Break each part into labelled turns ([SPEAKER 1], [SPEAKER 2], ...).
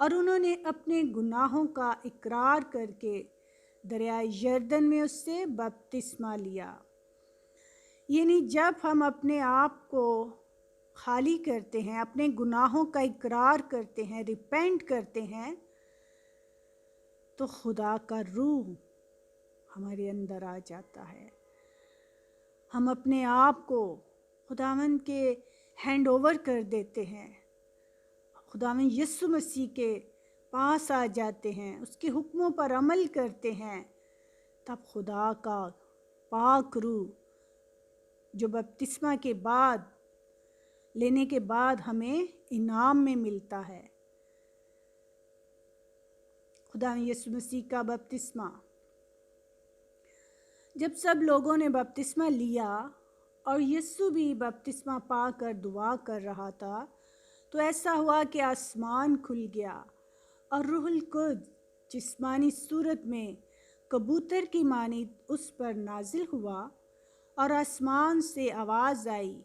[SPEAKER 1] اور انہوں نے اپنے گناہوں کا اقرار کر کے دریائے یردن میں اس سے بپتسمہ لیا۔ یعنی جب ہم اپنے آپ کو خالی کرتے ہیں، اپنے گناہوں کا اقرار کرتے ہیں، ریپینٹ کرتے ہیں، تو خدا کا روح ہمارے اندر آ جاتا ہے۔ ہم اپنے آپ کو خداوند کے ہینڈ اوور کر دیتے ہیں، خداوند یسوع مسیح کے پاس آ جاتے ہیں، اس کے حکموں پر عمل کرتے ہیں، تب خدا کا پاک روح جو بپتسمہ کے بعد لینے کے بعد ہمیں انعام میں ملتا ہے۔ خداوند یسوع مسیح کا بپتسمہ، جب سب لوگوں نے بپتسمہ لیا اور یسوع بھی بپتسمہ پا کر دعا کر رہا تھا، تو ایسا ہوا کہ آسمان کھل گیا اور روح القدس جسمانی صورت میں کبوتر کی مانند اس پر نازل ہوا، اور آسمان سے آواز آئی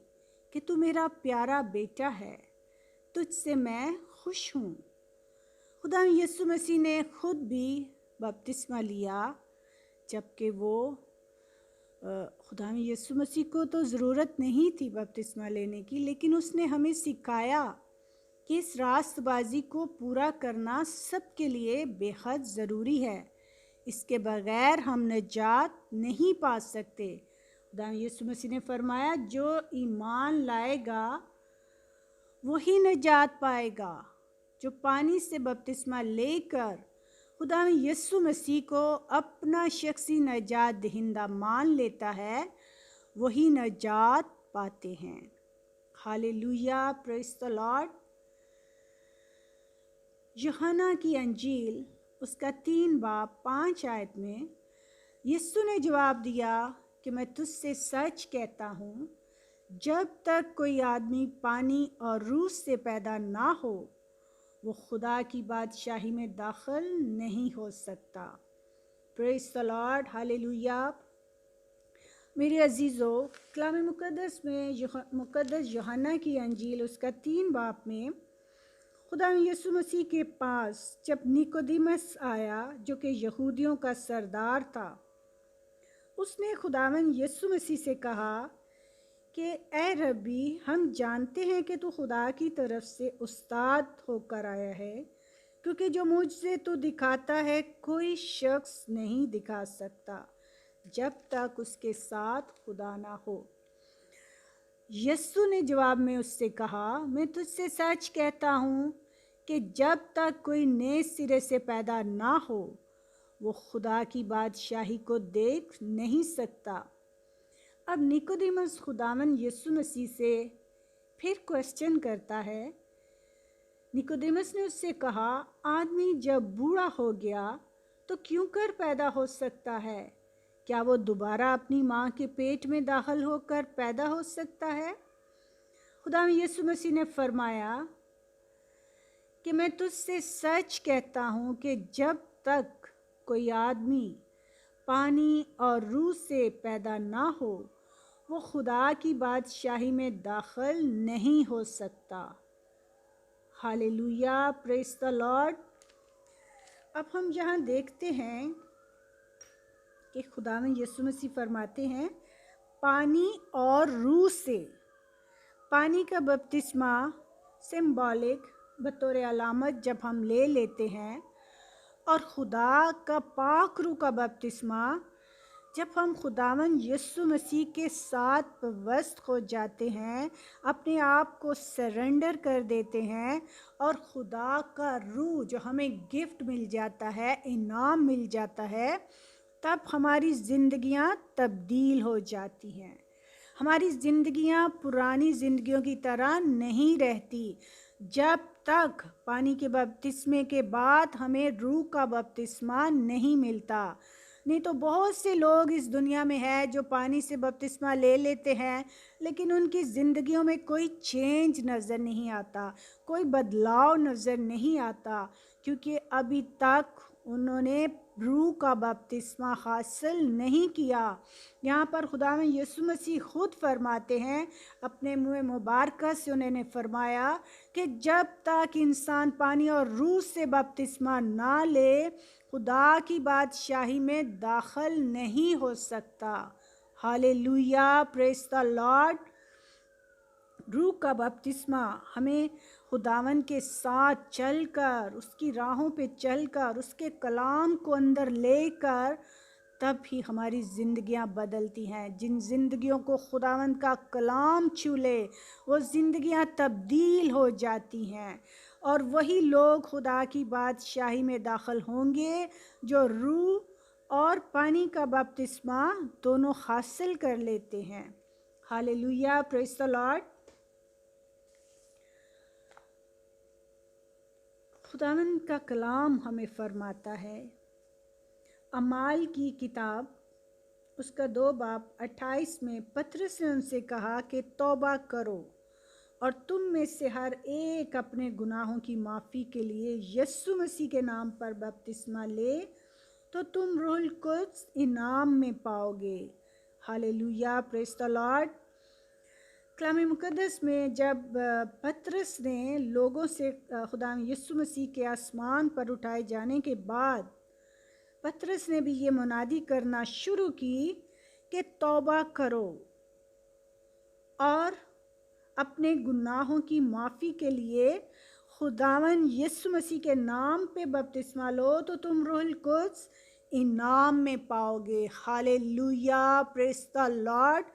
[SPEAKER 1] کہ تو میرا پیارا بیٹا ہے، تجھ سے میں خوش ہوں۔ خدا یسوع مسیح نے خود بھی بپتسمہ لیا، جبکہ وہ خدا یسوع مسیح کو تو ضرورت نہیں تھی بپتسمہ لینے کی، لیکن اس نے ہمیں سکھایا کہ اس راست بازی کو پورا کرنا سب کے لیے بے حد ضروری ہے۔ اس کے بغیر ہم نجات نہیں پا سکتے۔ خدا یسوع مسیح نے فرمایا جو ایمان لائے گا وہی نجات پائے گا۔ جو پانی سے بپتسمہ لے کر خدا یسوع مسیح کو اپنا شخصی نجات دہندہ مان لیتا ہے، وہی نجات پاتے ہیں۔ ہاللویا، پریز دی لارڈ۔ یوحنا کی انجیل اس کا 3 باب 5 آیت میں یسوع نے جواب دیا کہ میں تجھ سے سچ کہتا ہوں، جب تک کوئی آدمی پانی اور روح سے پیدا نہ ہو وہ خدا کی بادشاہی میں داخل نہیں ہو سکتا۔ پریز دی لارڈ، ہاللویا۔ میرے عزیزو، کلام مقدس میں مقدس یوحنا کی انجیل اس کا 3 باب میں خدا یسوع مسیح کے پاس جب نیکودیمس آیا جو کہ یہودیوں کا سردار تھا، اس نے خداوند یسوع مسیح سے کہا کہ اے ربی، ہم جانتے ہیں کہ تو خدا کی طرف سے استاد ہو کر آیا ہے، کیونکہ جو مجھ سے تو دکھاتا ہے کوئی شخص نہیں دکھا سکتا جب تک اس کے ساتھ خدا نہ ہو۔ یسوع نے جواب میں اس سے کہا، میں تجھ سے سچ کہتا ہوں کہ جب تک کوئی نئے سرے سے پیدا نہ ہو وہ خدا کی بادشاہی کو دیکھ نہیں سکتا۔ اب نیکودیمس خداوند یسوع مسیح سے پھر کوسچن کرتا ہے۔ نیکودیمس نے اس سے کہا، آدمی جب بوڑھا ہو گیا تو کیوں کر پیدا ہو سکتا ہے؟ کیا وہ دوبارہ اپنی ماں کے پیٹ میں داخل ہو کر پیدا ہو سکتا ہے؟ خداوند یسوع مسیح نے فرمایا کہ میں تجھ سے سچ کہتا ہوں کہ جب تک کوئی آدمی پانی اور روح سے پیدا نہ ہو وہ خدا کی بادشاہی میں داخل نہیں ہو سکتا۔ ہاللویا، پریز دی لارڈ۔ اب ہم یہاں دیکھتے ہیں کہ خداوند یسوع مسیح فرماتے ہیں پانی اور روح سے۔ پانی کا بپتسمہ سمبولک بطور علامت جب ہم لے لیتے ہیں، اور خدا کا پاک روح کا بپتسمہ جب ہم خداوند یسوع مسیح کے ساتھ پیوست ہو جاتے ہیں، اپنے آپ کو سرنڈر کر دیتے ہیں، اور خدا کا روح جو ہمیں گفٹ مل جاتا ہے، انعام مل جاتا ہے، تب ہماری زندگیاں تبدیل ہو جاتی ہیں۔ ہماری زندگیاں پرانی زندگیوں کی طرح نہیں رہتی جب تک پانی کے بپتسمے کے بعد ہمیں روح کا بپتسمہ نہیں ملتا۔ نہیں تو بہت سے لوگ اس دنیا میں ہیں جو پانی سے بپتسمہ لے لیتے ہیں، لیکن ان کی زندگیوں میں کوئی چینج نظر نہیں آتا، کوئی بدلاؤ نظر نہیں آتا، کیونکہ ابھی تک انہوں نے روح کا بپتسمہ حاصل نہیں کیا۔ یہاں پر خداوند یسوع مسیح خود فرماتے ہیں، اپنے منہ مبارکہ سے انہوں نے فرمایا کہ جب تک انسان پانی اور روح سے بپتسمہ نہ لے خدا کی بادشاہی میں داخل نہیں ہو سکتا۔ ہالےلویا، پریز دی لارڈ۔ روح کا بپتسمہ ہمیں خداوند کے ساتھ چل کر، اس کی راہوں پہ چل کر، اس کے کلام کو اندر لے کر، تب ہی ہماری زندگیاں بدلتی ہیں۔ جن زندگیوں کو خداوند کا کلام چھو لے وہ زندگیاں تبدیل ہو جاتی ہیں، اور وہی لوگ خدا کی بادشاہی میں داخل ہوں گے جو روح اور پانی کا بپتسمہ دونوں حاصل کر لیتے ہیں۔ ہالےلویا، پریز دی لارڈ۔ خداوند کا کلام ہمیں فرماتا ہے، اعمال کی کتاب اس کا 2 باب 28 میں پطرس نے ان سے کہا کہ توبہ کرو اور تم میں سے ہر ایک اپنے گناہوں کی معافی کے لیے یسوع مسیح کے نام پر بپتسمہ لے تو تم روح القدس انعام میں پاؤ گے۔ ہالےلویا، پریز دی لارڈ۔ کلام مقدس میں جب پطرس نے لوگوں سے خدا یسوع مسیح کے آسمان پر اٹھائے جانے کے بعد پطرس نے بھی یہ منادی کرنا شروع کی کہ توبہ کرو اور اپنے گناہوں کی معافی کے لیے خداوند یسوع مسیح کے نام پہ بپتسمہ لو تو تم روح القدس انعام میں پاؤ گے۔ ہالےلویا، پریز دی لارڈ۔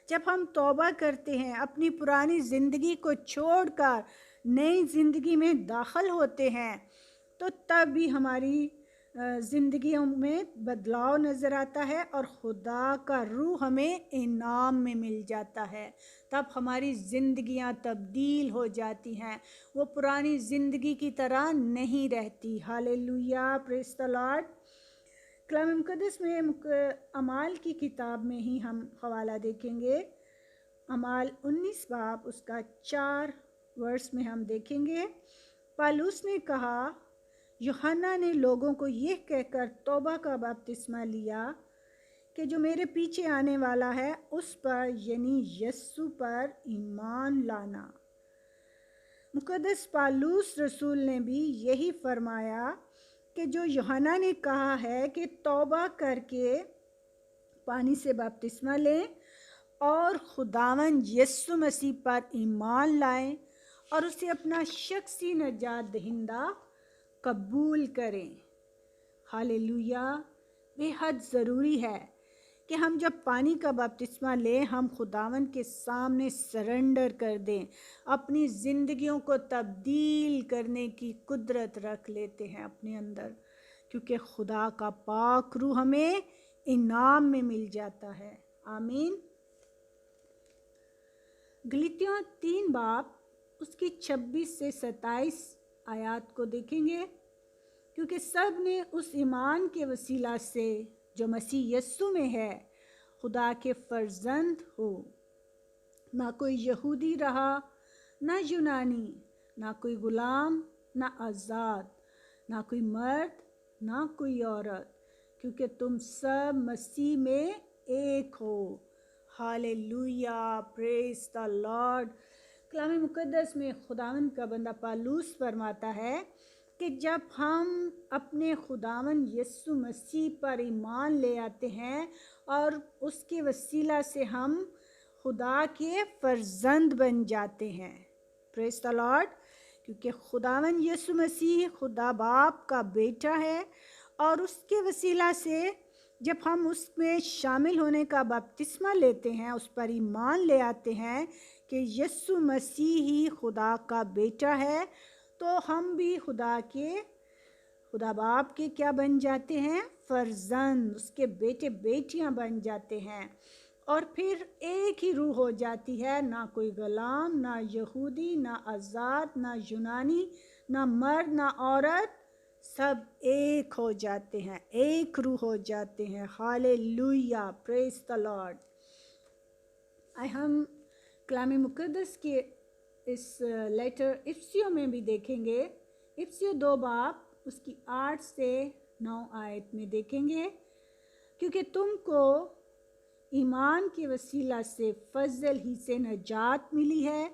[SPEAKER 1] جب ہم توبہ کرتے ہیں، اپنی پرانی زندگی کو چھوڑ کر نئی زندگی میں داخل ہوتے ہیں، تو تب بھی ہماری زندگیوں میں بدلاؤ نظر آتا ہے اور خدا کا روح ہمیں انعام میں مل جاتا ہے۔ تب ہماری زندگیاں تبدیل ہو جاتی ہیں، وہ پرانی زندگی کی طرح نہیں رہتی۔ ہالےلویا، پریز دی لارڈ۔ کلام مقدس میں اعمال کی کتاب میں ہی ہم حوالہ دیکھیں گے، اعمال 19 باب اس کا 4 ورس میں ہم دیکھیں گے، پالوس نے کہا، یوحنا نے لوگوں کو یہ کہہ کر توبہ کا بپتسمہ لیا کہ جو میرے پیچھے آنے والا ہے اس پر یعنی یسوع پر ایمان لانا۔ مقدس پالوس رسول نے بھی یہی فرمایا کہ جو یوحنا نے کہا ہے کہ توبہ کر کے پانی سے بپتسمہ لیں اور خداوند یسوع مسیح پر ایمان لائیں اور اسے اپنا شخصی نجات دہندہ قبول کریں۔ ہالےلویا، بے حد ضروری ہے کہ ہم جب پانی کا بپتسمہ لیں ہم خداوند کے سامنے سرنڈر کر دیں، اپنی زندگیوں کو تبدیل کرنے کی قدرت رکھ لیتے ہیں اپنے اندر، کیونکہ خدا کا پاک روح ہمیں انعام میں مل جاتا ہے۔ آمین۔ گلاطیوں 3 باب اس کی 26 سے 27 آیات کو دیکھیں گے، کیونکہ سب نے اس ایمان کے وسیلہ سے جو مسیح یسوع میں ہے خدا کے فرزند ہو، نہ کوئی یہودی رہا نہ یونانی، نہ کوئی غلام نہ آزاد، نہ کوئی مرد نہ کوئی عورت، کیونکہ تم سب مسیح میں ایک ہو۔ ہالےلویا، پریز دی لارڈ۔ کلام مقدس میں خداوند کا بندہ پالوس فرماتا ہے کہ جب ہم اپنے خداوند یسوع مسیح پر ایمان لے آتے ہیں اور اس کے وسیلہ سے ہم خدا کے فرزند بن جاتے ہیں، پریز دی لارڈ، کیونکہ خداوند یسوع مسیح خدا باپ کا بیٹا ہے، اور اس کے وسیلہ سے جب ہم اس میں شامل ہونے کا بپتسمہ لیتے ہیں، اس پر ایمان لے آتے ہیں کہ یسوع مسیح ہی خدا کا بیٹا ہے، تو ہم بھی خدا باپ کے کیا بن جاتے ہیں؟ فرزند، اس کے بیٹے بیٹیاں بن جاتے ہیں، اور پھر ایک ہی روح ہو جاتی ہے، نہ کوئی غلام، نہ یہودی، نہ آزاد، نہ یونانی، نہ مرد نہ عورت، سب ایک ہو جاتے ہیں، ایک روح ہو جاتے ہیں۔ ہالےلویا، پریز دی لارڈ۔ ہم کلام مقدس کے اس لیٹر افسیوں میں بھی دیکھیں گے، افسیوں 2 باب اس کی 8 سے 9 آیت میں دیکھیں گے، کیونکہ تم کو ایمان کے وسیلہ سے فضل ہی سے نجات ملی ہے،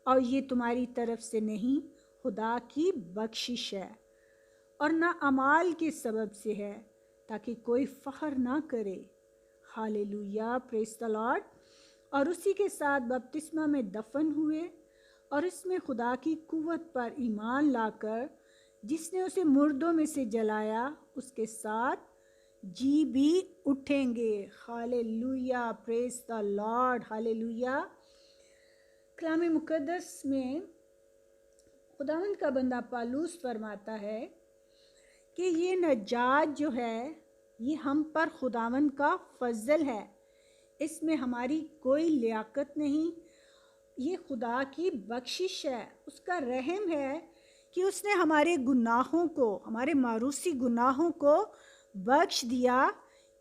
[SPEAKER 1] اور یہ تمہاری طرف سے نہیں، خدا کی بخشش ہے، اور نہ اعمال کے سبب سے ہے، تاکہ کوئی فخر نہ کرے۔ ہاللویا، پریز دی لارڈ۔ اور اسی کے ساتھ بپتسمہ میں دفن ہوئے، اور اس میں خدا کی قوت پر ایمان لا کر جس نے اسے مردوں میں سے جلایا، اس کے ساتھ جی بھی اٹھیں گے۔ ہاللویا، پریز دی لارڈ، ہاللویا۔ کلام مقدس میں خداوند کا بندہ پالوس فرماتا ہے کہ یہ نجات جو ہے یہ ہم پر خداوند کا فضل ہے، اس میں ہماری کوئی لیاقت نہیں، یہ خدا کی بخشش ہے، اس کا رحم ہے کہ اس نے ہمارے گناہوں کو، ہمارے معروسی گناہوں کو بخش دیا۔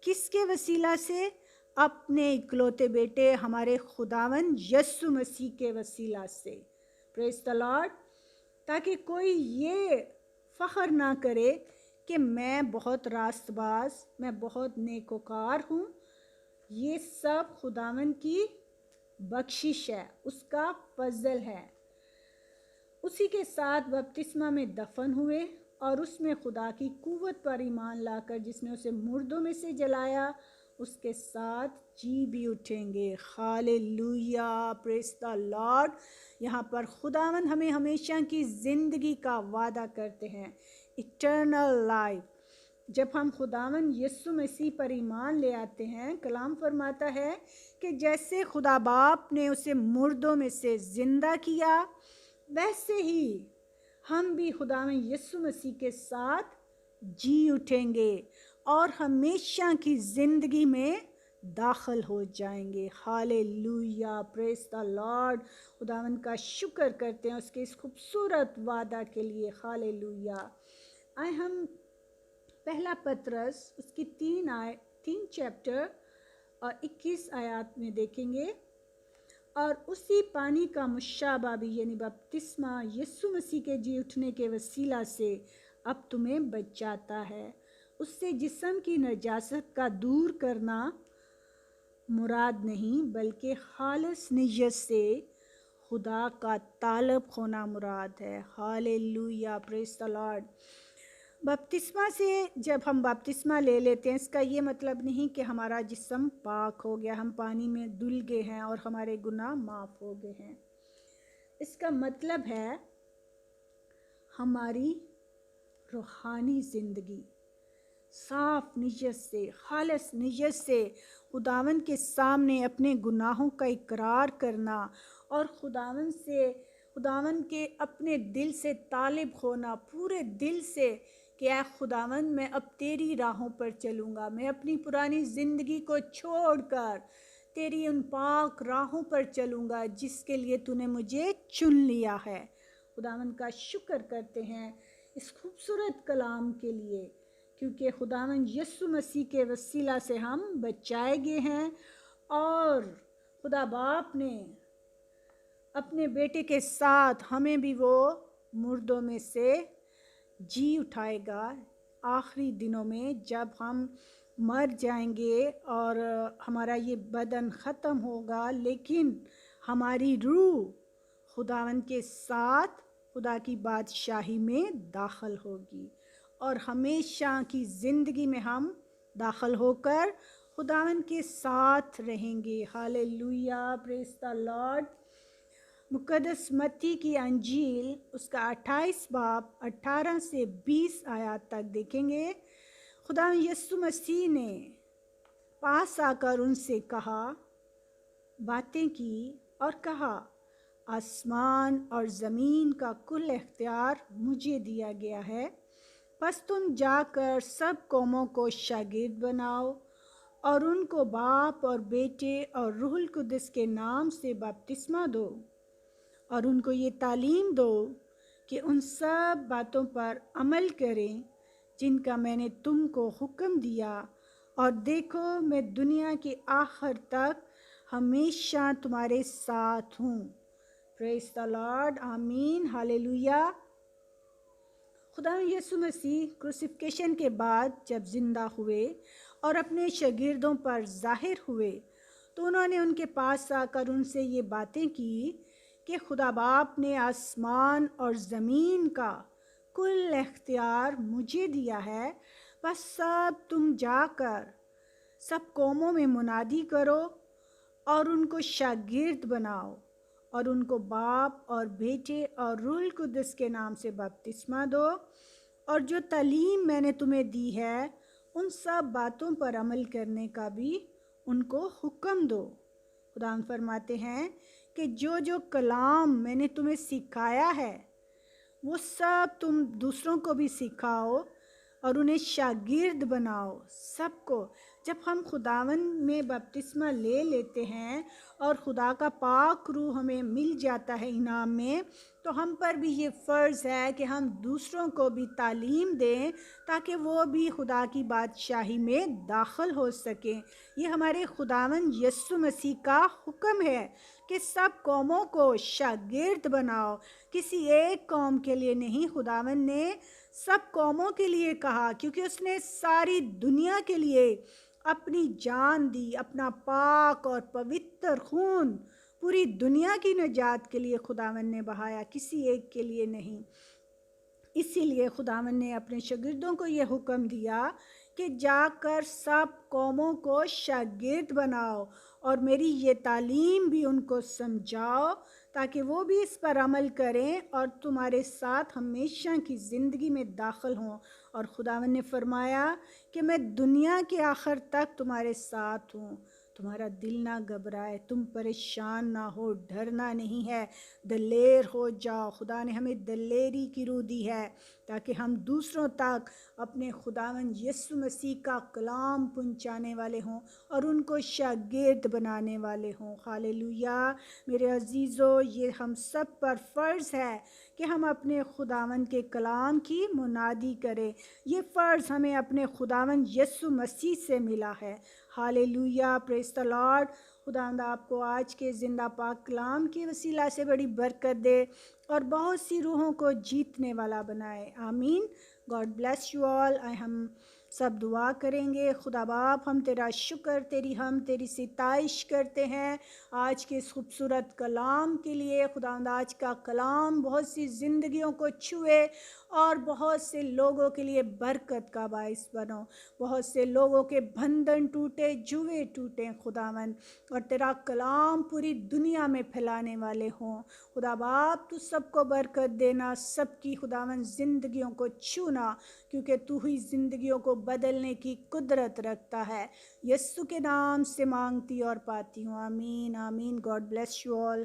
[SPEAKER 1] کس کے وسیلہ سے؟ اپنے اکلوتے بیٹے ہمارے خداوند یسوع مسیح کے وسیلہ سے۔ پریز دی لارڈ۔ تاکہ کوئی یہ فخر نہ کرے کہ میں بہت راست باز، میں بہت نیکوکار ہوں، یہ سب خداوند کی بخشش ہے، اس کا فضل ہے۔ اسی کے ساتھ بپتسمہ میں دفن ہوئے، اور اس میں خدا کی قوت پر ایمان لا کر جس نے اسے مردوں میں سے جلایا، اس کے ساتھ جی بھی اٹھیں گے۔ ہاللویا، پریز دی لارڈ۔ یہاں پر خداوند ہمیں ہمیشہ کی زندگی کا وعدہ کرتے ہیں، ایٹرنل لائف۔ جب ہم خداوند یسوع مسیح پر ایمان لے آتے ہیں، کلام فرماتا ہے کہ جیسے خدا باپ نے اسے مردوں میں سے زندہ کیا، ویسے ہی ہم بھی خداوند یسوع مسیح کے ساتھ جی اٹھیں گے اور ہمیشہ کی زندگی میں داخل ہو جائیں گے۔ ہاللویا، پریز دی لارڈ۔ خداوند کا شکر کرتے ہیں اس کے اس خوبصورت وعدہ کے لیے۔ ہاللویا۔ آئے ہم پہلا پطرس اس کی 3 چیپٹر اور 21 آیات میں دیکھیں گے۔ اور اسی پانی کا مشابہ بھی، یعنی بپتسمہ یسوع مسیح کے جی اٹھنے کے وسیلہ سے اب تمہیں بچاتا ہے۔ اس سے جسم کی نجاست کا دور کرنا مراد نہیں، بلکہ خالص نیت سے خدا کا طالب ہونا مراد ہے۔ ہاللویا، پریز دی لارڈ۔ بپتسمہ سے جب ہم بپتسمہ لے لیتے ہیں، اس کا یہ مطلب نہیں کہ ہمارا جسم پاک ہو گیا، ہم پانی میں دھل گئے ہیں اور ہمارے گناہ معاف ہو گئے ہیں۔ اس کا مطلب ہے ہماری روحانی زندگی صاف نیت سے، خالص نیت سے خداوند کے سامنے اپنے گناہوں کا اقرار کرنا، اور خداوند کے اپنے دل سے طالب ہونا، پورے دل سے کہ اے خداوند میں اب تیری راہوں پر چلوں گا، میں اپنی پرانی زندگی کو چھوڑ کر تیری ان پاک راہوں پر چلوں گا جس کے لیے تو نے مجھے چن لیا ہے۔ خداوند کا شکر کرتے ہیں اس خوبصورت کلام کے لیے، کیونکہ خداوند یسوع مسیح کے وسیلہ سے ہم بچائے گئے ہیں، اور خدا باپ نے اپنے بیٹے کے ساتھ ہمیں بھی وہ مردوں میں سے جی اٹھائے گا آخری دنوں میں، جب ہم مر جائیں گے اور ہمارا یہ بدن ختم ہوگا، لیکن ہماری روح خداوند کے ساتھ خدا کی بادشاہی میں داخل ہوگی، اور ہمیشہ کی زندگی میں ہم داخل ہو کر خداوند کے ساتھ رہیں گے۔ ہاللویا، پریز دی لارڈ۔ مقدس متی کی انجیل اس کا 28 باب 18 سے 20 آیات تک دیکھیں گے۔ خدا یسوع مسیح نے پاس آ کر ان سے باتیں کی اور کہا، آسمان اور زمین کا کل اختیار مجھے دیا گیا ہے، پس تم جا کر سب قوموں کو شاگرد بناؤ اور ان کو باپ اور بیٹے اور روح القدس کے نام سے بپتسمہ دو، اور ان کو یہ تعلیم دو کہ ان سب باتوں پر عمل کریں جن کا میں نے تم کو حکم دیا، اور دیکھو میں دنیا کے آخر تک ہمیشہ تمہارے ساتھ ہوں۔ پریز دی لارڈ، آمین، ہاللویا۔ خدا یسوع مسیح کروسیفکیشن کے بعد جب زندہ ہوئے اور اپنے شاگردوں پر ظاہر ہوئے تو انہوں نے ان کے پاس آ کر ان سے یہ باتیں کی کہ خدا باپ نے آسمان اور زمین کا کل اختیار مجھے دیا ہے، بس سب تم جا کر سب قوموں میں منادی کرو اور ان کو شاگرد بناؤ اور ان کو باپ اور بیٹے اور روح القدس کے نام سے بپتسمہ دو، اور جو تعلیم میں نے تمہیں دی ہے ان سب باتوں پر عمل کرنے کا بھی ان کو حکم دو۔ خدا فرماتے ہیں کہ جو کلام میں نے تمہیں سکھایا ہے وہ سب تم دوسروں کو بھی سکھاؤ اور انہیں شاگرد بناؤ سب کو۔ جب ہم خداوند میں بپتسمہ لے لیتے ہیں اور خدا کا پاک روح ہمیں مل جاتا ہے انعام میں، تو ہم پر بھی یہ فرض ہے کہ ہم دوسروں کو بھی تعلیم دیں تاکہ وہ بھی خدا کی بادشاہی میں داخل ہو سکیں۔ یہ ہمارے خداوند یسوع مسیح کا حکم ہے کہ سب قوموں کو شاگرد بناؤ، کسی ایک قوم کے لیے نہیں۔ خداوند نے سب قوموں کے لیے کہا کیونکہ اس نے ساری دنیا کے لیے اپنی جان دی، اپنا پاک اور پوتر خون پوری دنیا کی نجات کے لیے خداوند نے بہایا، کسی ایک کے لیے نہیں۔ اسی لیے خداوند نے اپنے شاگردوں کو یہ حکم دیا کہ جا کر سب قوموں کو شاگرد بناؤ اور میری یہ تعلیم بھی ان کو سمجھاؤ تاکہ وہ بھی اس پر عمل کریں اور تمہارے ساتھ ہمیشہ کی زندگی میں داخل ہوں۔ اور خداوند نے فرمایا کہ میں دنیا کے آخر تک تمہارے ساتھ ہوں، تمہارا دل نہ گھبرائے، تم پریشان نہ ہو، ڈرنا نہیں ہے، دلیر ہو جاؤ۔ خدا نے ہمیں دلیری کی روح دی ہے تاکہ ہم دوسروں تک اپنے خداوند یسوع مسیح کا کلام پہنچانے والے ہوں اور ان کو شاگرد بنانے والے ہوں۔ ہاللیلویا۔ میرے عزیزو، یہ ہم سب پر فرض ہے کہ ہم اپنے خداوند کے کلام کی منادی کریں۔ یہ فرض ہمیں اپنے خداوند یسوع مسیح سے ملا ہے۔ ہاللیلویا، پریز دی لارڈ۔ خداوند آپ کو آج کے زندہ پاک کلام کے وسیلہ سے بڑی برکت دے اور بہت سی روحوں کو جیتنے والا بنائے۔ آمین۔ God bless you all. ہم سب دعا کریں گے۔ خدا باپ، ہم تیرا شکر، تیری ستائش کرتے ہیں آج کے اس خوبصورت کلام کے لیے۔ خداوند آج کا کلام بہت سی زندگیوں کو چھوئے اور بہت سے لوگوں کے لیے برکت کا باعث بنو، بہت سے لوگوں کے بندھن ٹوٹے، جوئے ٹوٹیں خداوند، اور تیرا کلام پوری دنیا میں پھیلانے والے ہوں۔ خدا باپ، تو سب کو برکت دینا، سب کی خداوند زندگیوں کو چھونا، کیونکہ تو ہی زندگیوں کو بدلنے کی قدرت رکھتا ہے۔ یسوع کے نام سے مانگتی اور پاتی ہوں، آمین آمین۔ God bless you all.